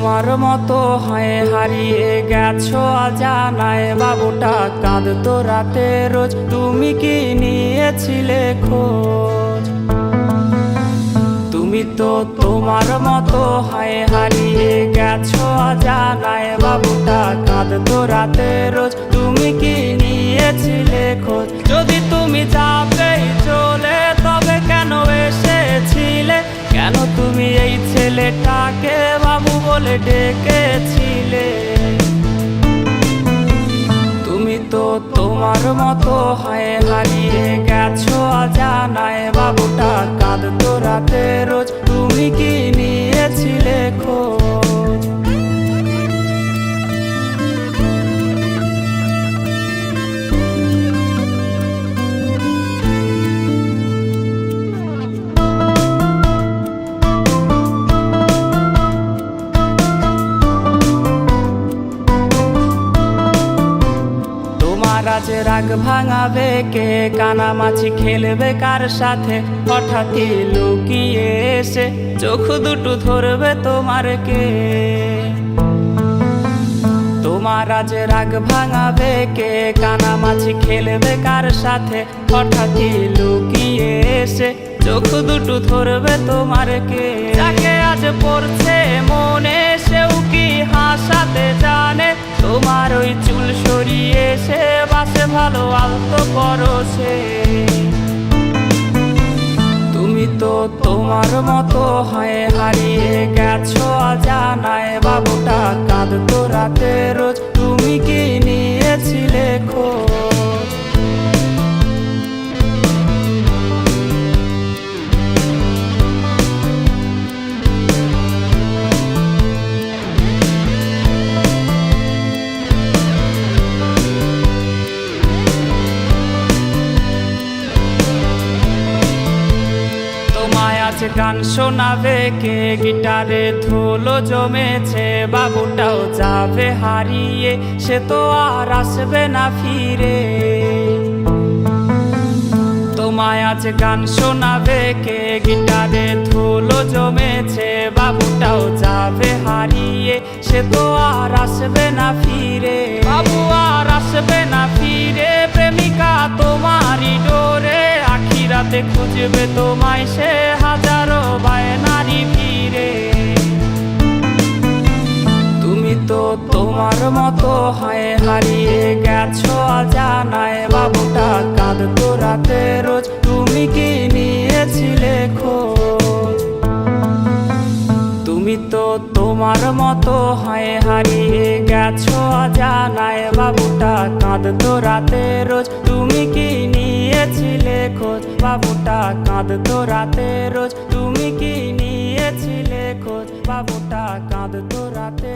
তোমার মতো হয়ে হারিয়ে গেছো অজানায়, বাবুটা কাঁদতো রাতে রোজ, তুমি কি নিয়েছিলে খোঁজ? তুমি তো তোমার মতো হয়ে হারিয়ে গেছো অজানায়, বাবুটা কাঁদতো রাতে রোজ, তুমি কি নিয়েছিলে খোঁজ? যদি তুমি যাবেই চলে তবে কেন এসেছিলে? কেন তুমি এই ছেলেটাকে বাবু বলে ডেকেছিলে? তুমি তো তোমার মতো হয়ে হারিয়ে গেছো অজানায়, বাবুটা কাঁদতো রাতে রোজ, তুমি কি নিয়েছিলে খোঁজ? আজ রাগ ভাঙাবে কে? কানামাছি খেলবে কার সাথে? হঠাৎই লুকিয়ে এসে চোখ দুটো ধরবে তোমার কে? তোমার আজ রাগ ভাঙাবে কে? কানামাছি খেলবে কার সাথে? হঠাৎই লুকিয়ে এসে চোখ দুটো ধরবে তোমার কে? যাকে আজ পড়ছে মনে সেও কি হাসাতে জানে? তোমার ওই চুল সরিয়ে সে বাসে ভালো আলতো পরশে। তুমি তো তোমার মতো হয়ে হারিয়ে গেছো অজানায়, বাবুটা কাঁদতো রাতে রোজ, তুমি কি নিয়েছিলে খোঁজ? আজ গান শোনাবে কে? গিটারে ধুলো জমেছে, বাবুটাও যাবে হারিয়ে, সে তো আর আসবে না ফিরে। তোমায় আজ গান শোনাবে কে? গিটারে ধুলো জমেছে, বাবুটাও যাবে হারিয়ে, সে তো আর আসবে না ফিরে। বাবু আর আসবে না ফিরে, প্রেমিকা তোমারই ডোরে, আখিরাতে খুঁজবে তোমায় সে হাজারো বায়নারি ভিড়ে। তুমি তো তোমার মতো হয়ে হারিয়ে গেছো অজানায়, বাবুটা কাঁদতো রাতে রোজ, তুমি কি নিয়েছিলে খোঁজ? তুমি তো তোমার মতো হয়ে হারিয়ে গেছো অজানায়, বাবুটা কাঁদতো রাতে রোজ, তুমি কি নিয়েছিলে খোঁজ? বাবুটা কাঁদতো রাতে রোজ, তুমি কি নিয়েছিলে খোঁজ? বাবুটা কাঁদতো রাতে